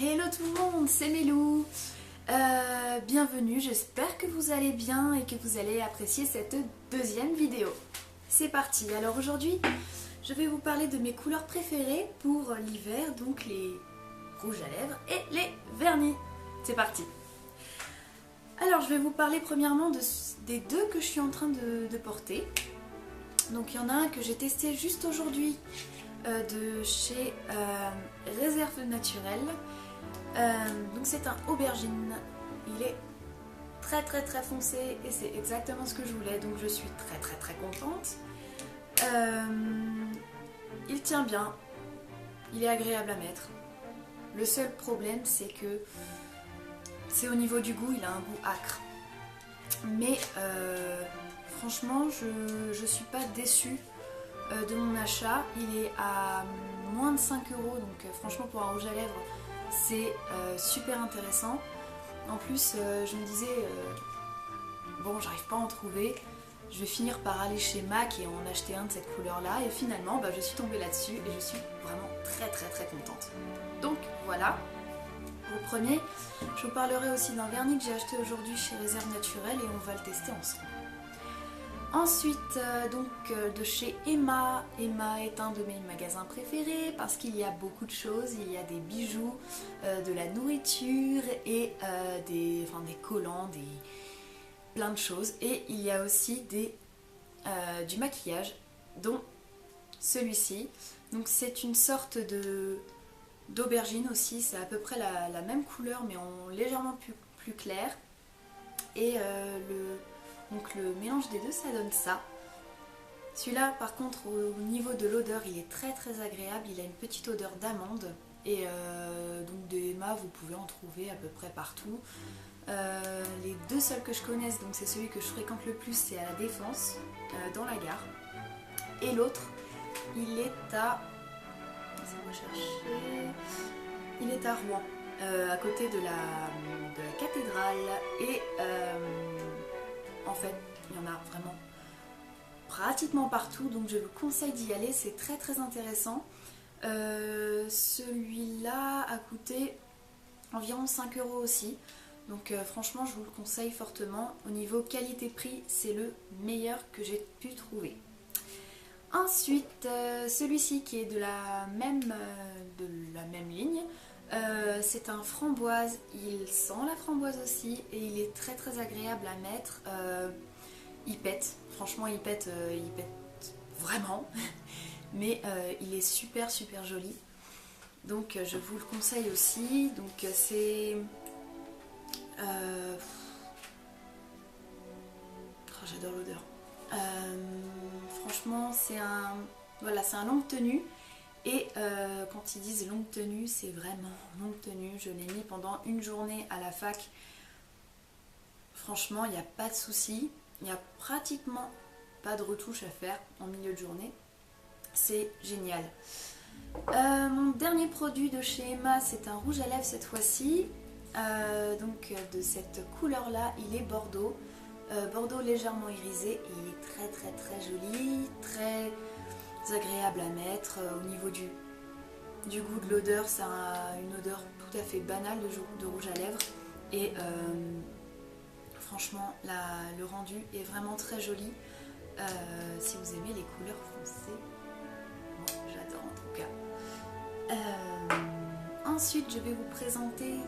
Hello tout le monde, c'est Mélou. Bienvenue, j'espère que vous allez bien et que vous allez apprécier cette deuxième vidéo. C'est parti, alors aujourd'hui je vais vous parler de mes couleurs préférées pour l'hiver, donc les rouges à lèvres et les vernis. C'est parti. Alors je vais vous parler premièrement des deux que je suis en train de porter. Donc il y en a un que j'ai testé juste aujourd'hui de chez Réserve Naturelle. Donc c'est un aubergine, il est très foncé et c'est exactement ce que je voulais, donc je suis très contente. Il tient bien, il est agréable à mettre. Le seul problème c'est que c'est au niveau du goût, il a un goût âcre. Mais franchement je suis pas déçue de mon achat. Il est à moins de 5 €, donc franchement pour un rouge à lèvres c'est super intéressant. En plus je me disais bon, j'arrive pas à en trouver, je vais finir par aller chez MAC et en acheter un de cette couleur là, et finalement je suis tombée là-dessus et je suis vraiment très contente. Donc voilà pour le premier. Je vous parlerai aussi d'un vernis que j'ai acheté aujourd'hui chez Réserve Naturelle et on va le tester ensemble. Ensuite, de chez Emma. Emma est un de mes magasins préférés parce qu'il y a beaucoup de choses. Il y a des bijoux, de la nourriture et des collants, plein de choses. Et il y a aussi du maquillage, dont celui-ci. Donc c'est une sorte d'aubergine aussi. C'est à peu près la même couleur mais en légèrement plus clair. Et donc le mélange des deux ça donne ça. Celui-là par contre au niveau de l'odeur il est très agréable, il a une petite odeur d'amande et donc des Emma vous pouvez en trouver à peu près partout. Les deux seuls que je connaisse, donc c'est celui que je fréquente le plus, c'est à la Défense, dans la gare. Et l'autre il est à... il est à Rouen, à côté de la cathédrale et en fait, il y en a vraiment pratiquement partout, donc je vous conseille d'y aller, c'est très intéressant. Celui-là a coûté environ 5 € aussi, donc franchement je vous le conseille fortement. Au niveau qualité-prix, c'est le meilleur que j'ai pu trouver. Ensuite, celui-ci qui est de la même ligne. C'est un framboise, il sent la framboise aussi et il est très agréable à mettre. Il pète, franchement il pète vraiment, mais il est super joli. Donc je vous le conseille aussi. Donc c'est... j'adore l'odeur. Franchement c'est un... Voilà, c'est un longue tenue. Et quand ils disent longue tenue, c'est vraiment longue tenue. Je l'ai mis pendant une journée à la fac. Franchement, il n'y a pas de souci. Il n'y a pratiquement pas de retouche à faire en milieu de journée. C'est génial. Mon dernier produit de chez Emma, c'est un rouge à lèvres cette fois-ci. Donc de cette couleur-là, il est bordeaux. Bordeaux légèrement irisé. Et il est très joli, très agréable à mettre. Au niveau du goût, de l'odeur, ça a une odeur tout à fait banale de rouge à lèvres et franchement le rendu est vraiment très joli. Si vous aimez les couleurs foncées, moi j'adore en tout cas. Ensuite je vais vous présenter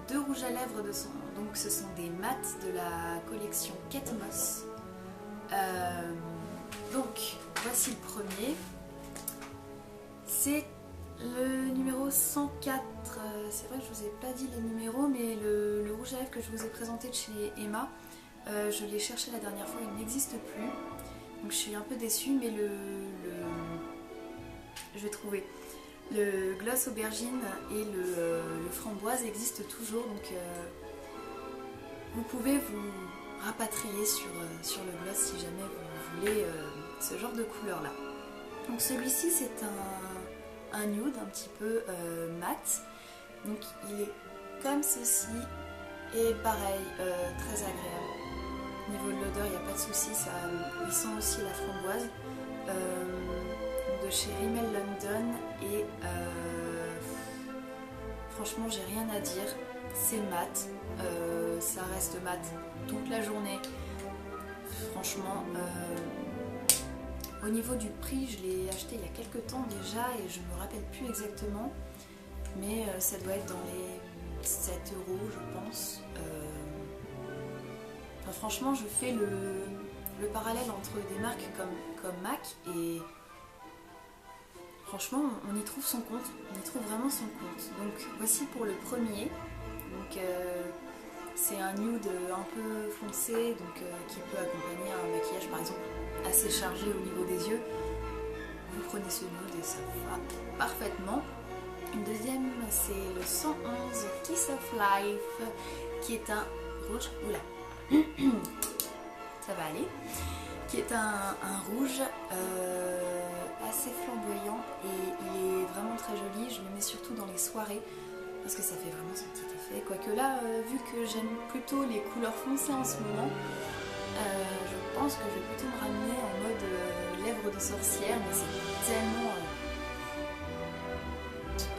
deux rouges à lèvres donc ce sont des mats de la collection Kate Moss. Donc voici le premier, c'est le numéro 104, c'est vrai que je vous ai pas dit les numéros, mais le rouge à lèvres que je vous ai présenté de chez Emma, je l'ai cherché la dernière fois, il n'existe plus, donc je suis un peu déçue, mais je vais trouver. Le gloss aubergine et le framboise existent toujours, donc vous pouvez vous rapatrier sur le gloss si jamais vous voulez ce genre de couleur là. Donc celui-ci c'est un nude un petit peu mat, donc il est comme ceci et pareil très agréable. Au niveau de l'odeur il n'y a pas de souci, il sent aussi la framboise. De chez Rimmel London et Franchement, j'ai rien à dire. C'est mat. Ça reste mat toute la journée. Franchement, au niveau du prix, je l'ai acheté il y a quelques temps déjà et je me rappelle plus exactement. Mais ça doit être dans les 7 euros, je pense. Enfin, franchement, je fais le parallèle entre des marques comme MAC et franchement, on y trouve son compte. On y trouve vraiment son compte. Donc voici pour le premier. Donc c'est un nude un peu foncé, donc qui peut accompagner un maquillage par exemple assez chargé au niveau des yeux. Vous prenez ce nude et ça va parfaitement. Une deuxième, c'est le 111 Kiss of Life, qui est un rouge. Oula, ça va aller. Qui est un rouge assez flamboyant et il est vraiment très joli. Je le mets surtout dans les soirées parce que ça fait vraiment son petit effet. Quoique là, vu que j'aime plutôt les couleurs foncées en ce moment, je pense que je vais plutôt me ramener en mode lèvres de sorcière, mais c'est tellement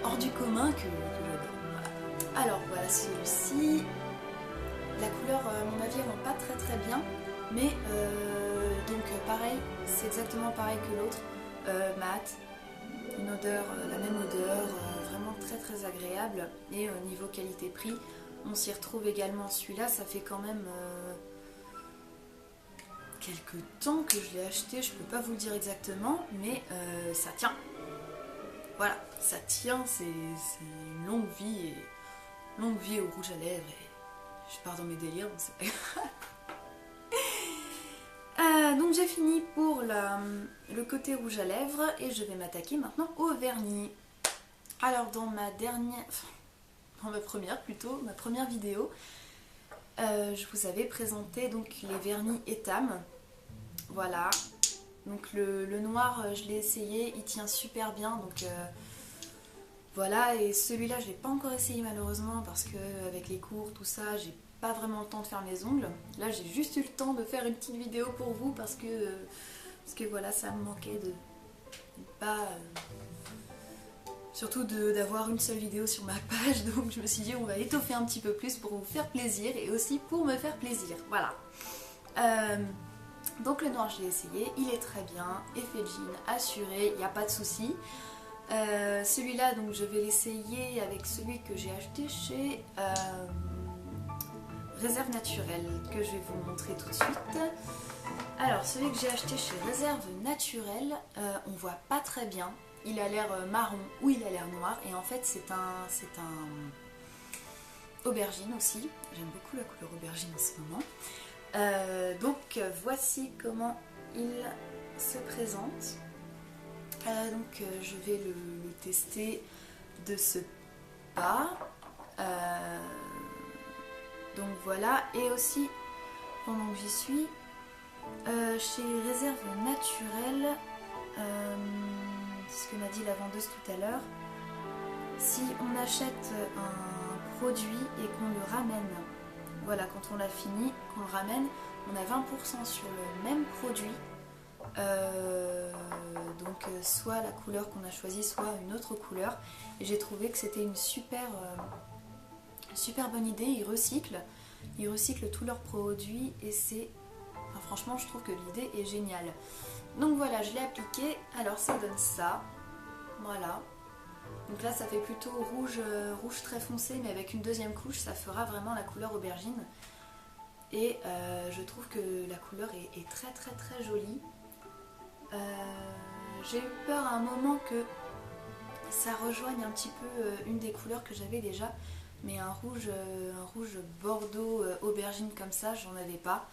hors du commun que j'adore. Voilà. Alors voilà celui-ci. La couleur, à mon avis, elle va pas très bien, mais donc pareil, c'est exactement pareil que l'autre, mat, une odeur, la même odeur, vraiment très agréable. Et au niveau qualité-prix, on s'y retrouve également. Celui-là, ça fait quand même quelques temps que je l'ai acheté, je peux pas vous le dire exactement, mais ça tient. Voilà, ça tient, c'est une longue vie au rouge à lèvres. Et je pars dans mes délires, donc c'est pas grave. Donc j'ai fini pour le côté rouge à lèvres et je vais m'attaquer maintenant au vernis. Alors dans ma première vidéo, je vous avais présenté donc les vernis Etam. Voilà. Donc le noir, je l'ai essayé, il tient super bien, donc voilà. Et celui-là, je l'ai pas encore essayé malheureusement parce que avec les cours, tout ça, j'ai pas vraiment le temps de faire mes ongles. Là, j'ai juste eu le temps de faire une petite vidéo pour vous parce que voilà, ça me manquait de pas surtout d'avoir une seule vidéo sur ma page, donc je me suis dit on va étoffer un petit peu plus pour vous faire plaisir et aussi pour me faire plaisir. Voilà. Donc le noir, je l'ai essayé, il est très bien, effet jean assuré, il n'y a pas de souci. Celui-là, donc je vais l'essayer avec celui que j'ai acheté chez Réserve Naturelle, que je vais vous montrer tout de suite. Alors celui que j'ai acheté chez Réserve Naturelle, on voit pas très bien. Il a l'air marron ou il a l'air noir, et en fait c'est un aubergine aussi. J'aime beaucoup la couleur aubergine en ce moment. Donc voici comment il se présente. Donc je vais le tester de ce pas. Donc voilà, et aussi pendant que j'y suis, chez Réserve Naturelle, c'est ce que m'a dit la vendeuse tout à l'heure, si on achète un produit et qu'on le ramène, voilà, quand on l'a fini, qu'on le ramène, on a 20% sur le même produit. Donc soit la couleur qu'on a choisie, soit une autre couleur. Et j'ai trouvé que c'était une super bonne idée. Ils recyclent tous leurs produits et c'est... Enfin, franchement, je trouve que l'idée est géniale. Donc voilà, je l'ai appliqué. Alors ça donne ça. Voilà. Donc là, ça fait plutôt rouge très foncé, mais avec une deuxième couche, ça fera vraiment la couleur aubergine. Et je trouve que la couleur est très jolie. J'ai eu peur à un moment que ça rejoigne un petit peu une des couleurs que j'avais déjà, mais un rouge bordeaux aubergine comme ça, j'en avais pas.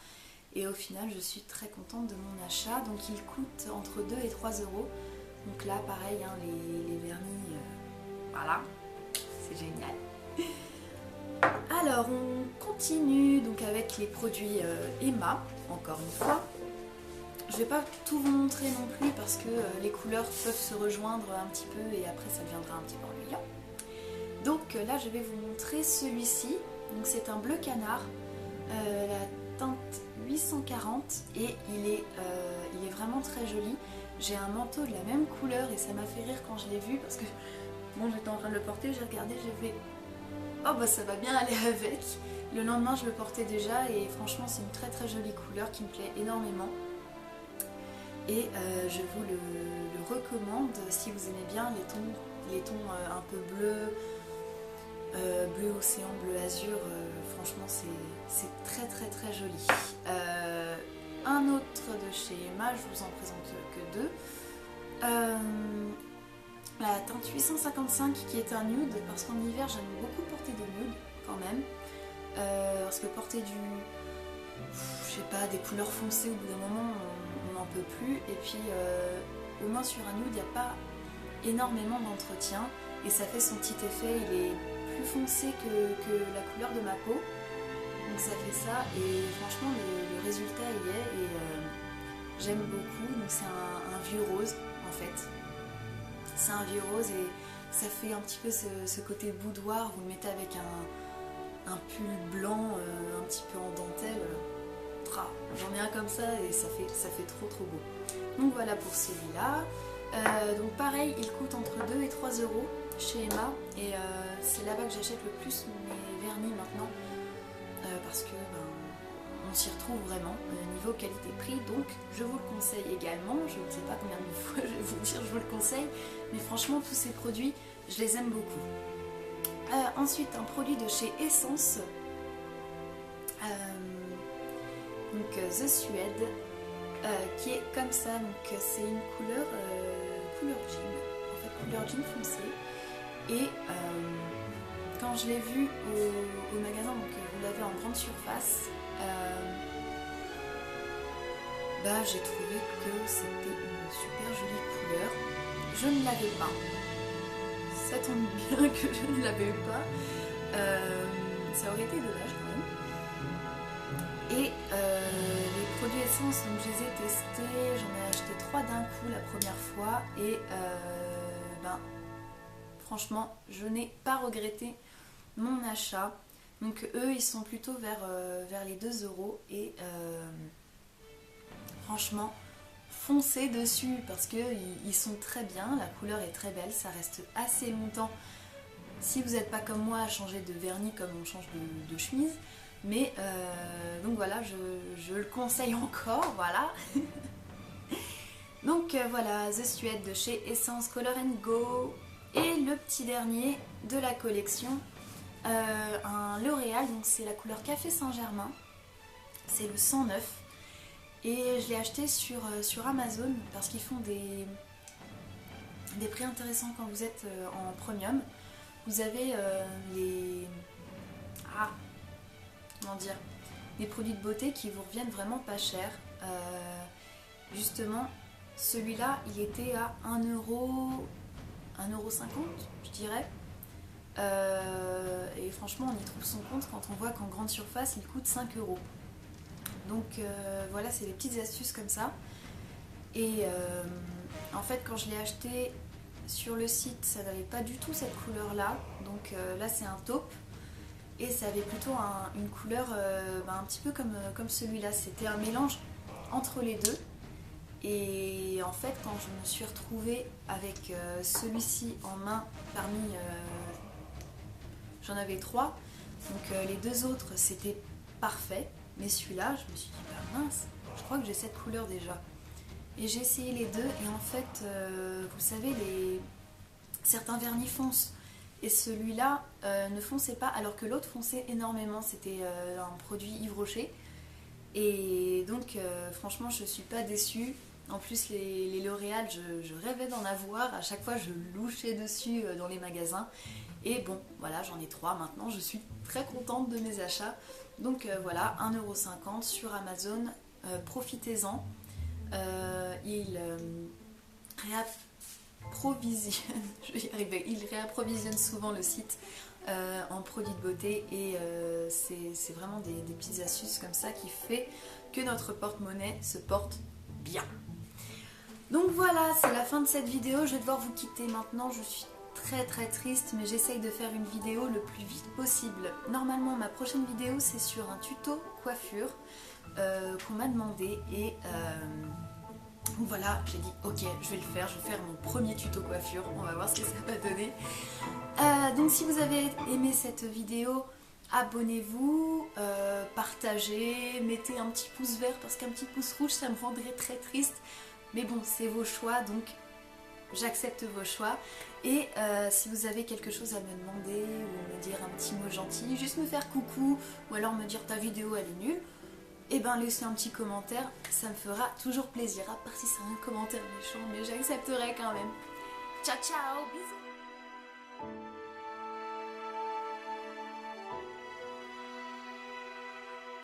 Et au final, je suis très contente de mon achat. Donc il coûte entre 2 et 3 euros. Donc là, pareil, hein, les vernis, voilà, c'est génial. Alors on continue donc avec les produits Emma, encore une fois. Je vais pas tout vous montrer non plus parce que les couleurs peuvent se rejoindre un petit peu et après ça deviendra un petit peu ennuyant. Donc là je vais vous montrer celui-ci. Donc c'est un bleu canard, la teinte 840 et il est vraiment très joli. J'ai un manteau de la même couleur et ça m'a fait rire quand je l'ai vu parce que bon, j'étais en train de le porter, j'ai regardé, j'ai fait oh bah ça va bien aller avec. Le lendemain je le portais déjà et franchement c'est une très très jolie couleur qui me plaît énormément. Et je vous le recommande si vous aimez bien les tons un peu bleus, bleu océan, bleu azur, franchement c'est très très très joli. Un autre de chez Emma, je vous en présente que deux. La teinte 855 qui est un nude, parce qu'en hiver j'aime beaucoup porter des nudes quand même. Parce que porter je sais pas, des couleurs foncées au bout d'un moment on n'en peut plus. Et puis au moins sur un nude il n'y a pas énormément d'entretien et ça fait son petit effet, il est plus foncé que la couleur de ma peau. Donc ça fait ça et franchement le résultat y est et j'aime beaucoup. Donc c'est un vieux rose en fait. C'est un vieux rose et ça fait un petit peu ce côté boudoir. Vous le mettez avec un pull blanc un petit peu en dentelle. J'en ai un comme ça et ça fait trop trop beau. Donc voilà pour celui-là. Donc pareil, il coûte entre 2 et 3 euros chez Emma et c'est là-bas que j'achète le plus mes vernis maintenant parce que on s'y retrouve vraiment niveau qualité-prix, donc je vous le conseille également. Je ne sais pas combien de fois je vais vous dire je vous le conseille, mais franchement tous ces produits je les aime beaucoup. Ensuite un produit de chez Essence, donc The Suede, qui est comme ça, donc c'est une couleur jean, en fait couleur jean foncé. Et quand je l'ai vu au magasin, donc vous l'avez en grande surface, j'ai trouvé que c'était une super jolie couleur. Je ne l'avais pas. Ça tombe bien que je ne l'avais pas. Ça aurait été dommage quand même. Et les produits Essence, donc je les ai testés. J'en ai acheté 3 d'un coup la première fois. Et franchement, je n'ai pas regretté mon achat. Donc eux, ils sont plutôt vers les 2 euros. Et franchement, foncez dessus parce qu'ils sont très bien. La couleur est très belle, ça reste assez longtemps. Si vous n'êtes pas comme moi à changer de vernis comme on change de chemise. Mais donc voilà, je le conseille encore, voilà. Donc voilà, The Suede de chez Essence Color & Go. Et le petit dernier de la collection, un L'Oréal, donc c'est la couleur Café Saint-Germain. C'est le 109. Et je l'ai acheté sur Amazon parce qu'ils font des prix intéressants quand vous êtes en premium. Vous avez des produits de beauté qui vous reviennent vraiment pas cher. Justement, celui-là, il était à 1,50€, je dirais. Et franchement, on y trouve son compte quand on voit qu'en grande surface, il coûte 5 €. Donc voilà, c'est des petites astuces comme ça. Et en fait, quand je l'ai acheté sur le site, ça n'avait pas du tout cette couleur-là. Donc là, c'est un taupe. Et ça avait plutôt une couleur un petit peu comme celui-là. C'était un mélange entre les deux. Et en fait, quand je me suis retrouvée avec celui-ci en main j'en avais 3. Donc les 2 autres, c'était parfait. Mais celui-là, je me suis dit, mince, je crois que j'ai cette couleur déjà. Et j'ai essayé les deux et en fait, vous savez, certains vernis foncent. Et celui-là ne fonçait pas, alors que l'autre fonçait énormément. C'était un produit Yves Rocher. Et donc, franchement, je ne suis pas déçue. En plus, les L'Oréal, je rêvais d'en avoir. À chaque fois, je louchais dessus dans les magasins. Et bon, voilà, j'en ai 3 maintenant. Je suis très contente de mes achats. Donc voilà, 1,50€ sur Amazon. Profitez-en. Il réapprovisionne souvent le site en produits de beauté et c'est vraiment des petites astuces comme ça qui fait que notre porte-monnaie se porte bien. Donc voilà, c'est la fin de cette vidéo. Je vais devoir vous quitter maintenant. Je suis très très triste, mais j'essaye de faire une vidéo le plus vite possible. Normalement, ma prochaine vidéo, c'est sur un tuto coiffure qu'on m'a demandé et Donc voilà, j'ai dit ok, je vais le faire, je vais faire mon premier tuto coiffure, on va voir ce que ça va donner. Donc si vous avez aimé cette vidéo, abonnez-vous, partagez, mettez un petit pouce vert parce qu'un petit pouce rouge ça me rendrait très triste. Mais bon, c'est vos choix, donc j'accepte vos choix. Et si vous avez quelque chose à me demander ou me dire un petit mot gentil, juste me faire coucou ou alors me dire ta vidéo elle est nulle, et ben laissez un petit commentaire, ça me fera toujours plaisir, à part si c'est un commentaire méchant, mais j'accepterai quand même. Ciao ciao, bisous.